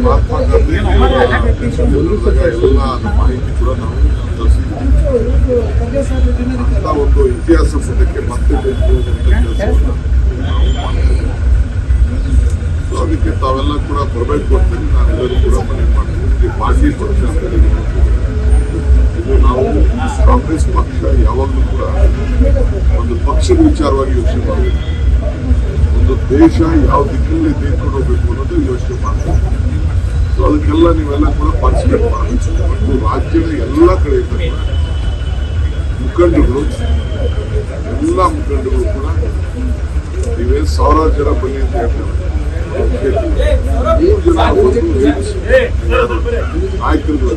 ಮಹಾತ್ಮ ಗಾಂಧಿ ಎಲ್ಲ ಮಾಹಿತಿ ಕೂಡ ನಾವು ಅಂತ ಒಂದು ಇತಿಹಾಸ ಪುಟಕ್ಕೆ ಮತ್ತೆ ಕೆಲಸವನ್ನು ನಾವು ಮಾಡ್ತೇವೆ. ಸೊ ಅದಕ್ಕೆ ತಾವೆಲ್ಲ ಕೂಡ ಬರಬೇಕು ಅಂತೇಳಿ ನಾವೆಲ್ಲರೂ ಕೂಡ ಮನವಿ ಮಾಡ್ತೀವಿ. ಪಾರ್ಟಿ ಪಕ್ಷ ಅಂತೇಳಿ ಇದು ನಾವು ಕಾಂಗ್ರೆಸ್ ಪಕ್ಷ ಯಾವಾಗಲೂ ಕೂಡ ಒಂದು ಪಕ್ಷದ ವಿಚಾರವಾಗಿ ಯೋಚನೆ ಮಾಡಬೇಕು. ಒಂದು ದೇಶ ಯಾವ ದಿಕ್ಕಿನಲ್ಲಿ ತೆಗೆದುಕೊಂಡು ಹೋಗ್ಬೇಕು ಅನ್ನೋದು ಯೋಚನೆ ಮಾಡ್ತೀವಿ. ಸೊ ಅದಕ್ಕೆಲ್ಲ ನೀವೆಲ್ಲ ಕೂಡ ಪಾರ್ಟಿಸಿಪೇಟ್ ಮಾಡಬೇಕು. ಮತ್ತು ರಾಜ್ಯದ ಎಲ್ಲ ಕಡೆಯಿಂದ ಕೂಡ ಮುಖಂಡರು ಎಲ್ಲ ಮುಖಂಡರು ಕೂಡ ನೀವೇ ಸಾವಿರಾರು ಜನ ಬನ್ನಿ ಅಂತ ಹೇಳ್ತಾರೆ. 3 ಜನ ನಾಯಕರುಗಳು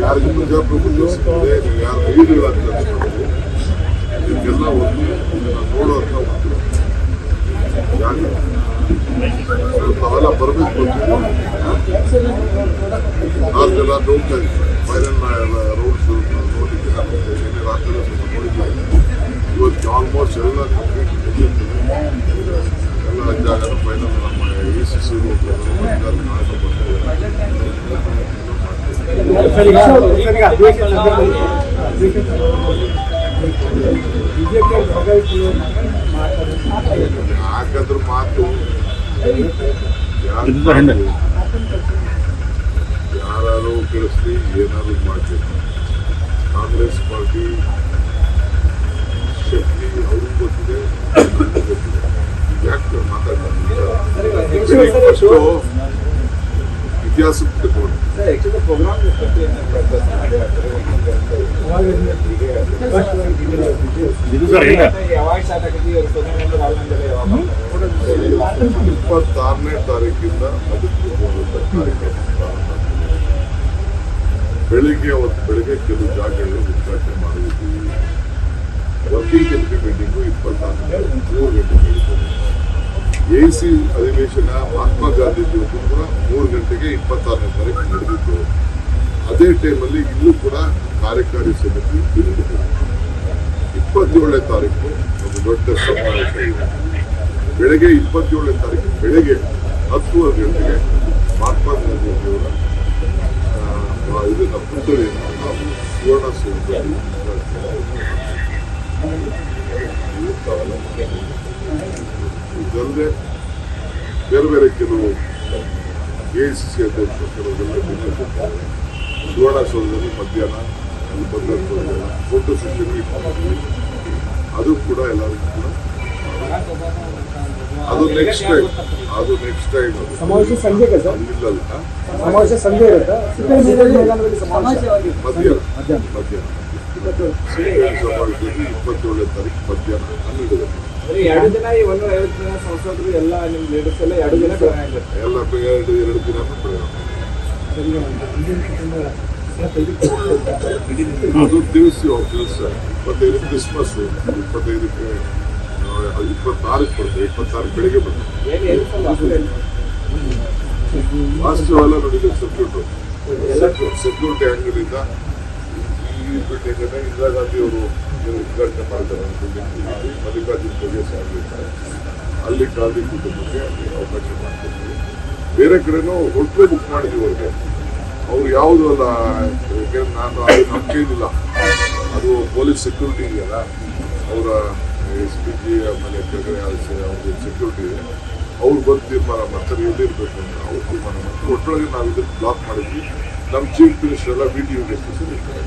ಯಾರಿಗೆ ಪ್ರಜಾಪ್ರಭುತ್ವ ಸಿಗ್ತದೆ, ನೀವು ಯಾರು ಲೀಡರ್ಗಳಾಗ್ತದೆ ಇದಕ್ಕೆಲ್ಲ ಒಂದು ನೋಡುವಂತ ತಾವೆಲ್ಲ ಬರಬೇಕು ಅಂತ 4 ಜನ ನೋಡ್ತಾ ಇದ್ದೀವಿ. ಫೈನಲ್ ರೋಡ್ಸ್ ನೋಡಲಿಕ್ಕೆ ನಾನು ರಾತ್ರಿ ಸ್ವಲ್ಪ ನೋಡಿದ್ದೇನೆ. ಇವತ್ತು ಆಲ್ಮೋಸ್ಟ್ ಎಲ್ಲ ಕಂಪ್ಲೀಟ್ ಮುಗಿಯುತ್ತದೆ. ಎಲ್ಲ ಜಾಗ ಫೈನಲ್ ನಮ್ಮ ACC ಯಾಕಂದ್ರೆ ಮಾತು ಯಾರು ಕೇಳಿಸ್ಲಿ ಏನಾದ್ರು ಮಾಡ್ಬೇಕು. ಕಾಂಗ್ರೆಸ್ ಪಾರ್ಟಿ ಶಕ್ತಿ ಅವ್ರಿಗೂ ಗೊತ್ತಿದೆ, ಗೊತ್ತಿದೆ. ಯಾಕೆ ಮಾತಾಡ್ತಾರೆ ಇತಿಹಾಸ ತಗೊಂಡು ನೇ ತಾರೀಕಿಂದ ಅಧಿಕೃತವಾದಂಥ ಕಾರ್ಯಕ್ರಮ ಬೆಳಿಗ್ಗೆ ಬೆಳಿಗ್ಗೆ ಕೆಲವು ಜಾಗಗಳು ಉದ್ಘಾಟನೆ ಮಾಡಿದ್ದೀವಿ. ವರ್ಕಿಂಗ್ ಕಮಿಟಿ ಮೀಟಿಂಗು 24 3 ಗಂಟೆಗೆ AC ಅಧಿವೇಶನ ಮಹಾತ್ಮ ಗಾಂಧಿ ಇವತ್ತು ಕೂಡ 3 ಗಂಟೆಗೆ 26ನೇ ತಾರೀಕು ನಡೆದಿತ್ತು. ಅದೇ ಟೈಮಲ್ಲಿ ಇಲ್ಲೂ ಕೂಡ ಕಾರ್ಯಕಾರಿ ಸಮಿತಿ ನಡೆದಿದೆ. 27ನೇ ತಾರೀಕು ಒಂದು ದೊಡ್ಡ ಸಮಾವೇಶ ಇದೆ. ಬೆಳಗ್ಗೆ 27ನೇ ತಾರೀಕು ಬೆಳಗ್ಗೆ 10 ಗಂಟೆಗೆ ಮಹಾತ್ಮ ಗಾಂಧೀಜಿಯವರ ಇದನ್ನ ಪುತ್ಥಳಿಯನ್ನು ನಾವು ಸುವರ್ಣಸೌಧದಲ್ಲಿ ಇದಲ್ಲದೆ ಬೇರೆ ಬೇರೆ ಕೆಲವು ACC ಅಧ್ಯಕ್ಷರು ಕೆಲವೆಲ್ಲ ಸುವರ್ಣಸೌಧದಲ್ಲಿ ಮಧ್ಯಾಹ್ನ ಅಲ್ಲಿ ಬಂದಂಥ ಫೋಟೋ ಸೆಷನ್ ಇಟ್ಕೊಂಡಿದ್ವಿ. ಅದು ಕೂಡ ಎಲ್ಲರಿಗೂ ಕೂಡ ಅದು ನೆಕ್ಸ್ಟ್ ಟೈಮ್ ಸಮಾವೇಶ ಸಂಜೆ ಇಲ್ಲಲ್ಲ, ಸಮಾವೇಶ ಸಂಜೆ ಇರುತ್ತೆ. ಮಧ್ಯಾಹ್ನ ಸಮಾವೇಶದಲ್ಲಿ 27ನೇ ತಾರೀಕು ಮಧ್ಯಾಹ್ನ 12 ಗಂಟೆ. 2 ದಿನ 150 ಜನ ಸಂಸದರು ಎಲ್ಲ ನಿಮ್ಮ ಲೀಡರ್ಸ್ ಎಲ್ಲ 2 ದಿನ ಎಲ್ಲ 2 ದಿನ ಅದು ದಿವಸ 25 ಕ್ರಿಸ್ಮಸ್, 25ಕ್ಕೆ 26 ಬರ್ತದೆ, 26 ಬೆಳಿಗ್ಗೆ ಬರ್ತದೆ. ವಾಸ್ತವೆಲ್ಲ ನೋಡಿದ್ರೆ ಸೆಕ್ಯೂರಿಟಿ ಅಂಗಡಿಯಿಂದ ಈ ಬಿಲ್ಡಿಂಗ್ ಅನ್ನ ಇಂದಿರಾ ಗಾಂಧಿ ಅವರು ಉದ್ಘಾಟನೆ ಮಾಡಿದ್ದಾರೆ. ಮಲ್ಲಿಕಾರ್ಜುನ್ ಖರ್ಗೆ ಸಾಗಿರ್ತಾರೆ, ಅಲ್ಲಿ ಗಾಂಧಿ ಕುಟುಂಬಕ್ಕೆ ಅವಕಾಶ ಮಾಡ್ತಿದ್ವಿ. ಬೇರೆ ಕಡೆನೂ ಹೋಟ್ಲು ಬುಕ್ ಮಾಡಿದ್ವಿ ಅವ್ರಿಗೆ. ಅವ್ರು ಯಾವುದು ಅಲ್ಲ, ನಾನು ಅದು ನಂಬಿಕೆಯಿಲ್ಲ. ಅದು ಪೊಲೀಸ್ ಸೆಕ್ಯೂರಿಟಿ ಇದೆಯಲ್ಲ, ಅವರ SPG ಆಮೇಲೆ ಕೆಳಗಡೆ ಅವ್ರಿಗೆ ಸೆಕ್ಯೂರಿಟಿ ಇದೆ. ಅವ್ರು ಬಂದು ತೀರ್ಮಾನ ಮಾಡ್ತಾರೆ ಎಲ್ಲಿರ್ಬೇಕು ಅಂತ. ಅವ್ರು ತೀರ್ಮಾನ ಮಾಡ್ತಾರೆ. ಒಟ್ಟೊಳಗೆ ನಾವು ಇದನ್ನು ಬ್ಲಾಕ್ ಮಾಡಿದ್ವಿ. ನಮ್ಮ ಚೀಫ್ ಮಿನಿಸ್ಟರ್ ಎಲ್ಲ VTU ಗೆಸ್ಟ್ ಹೌಸ್ ಇರ್ತಾರೆ.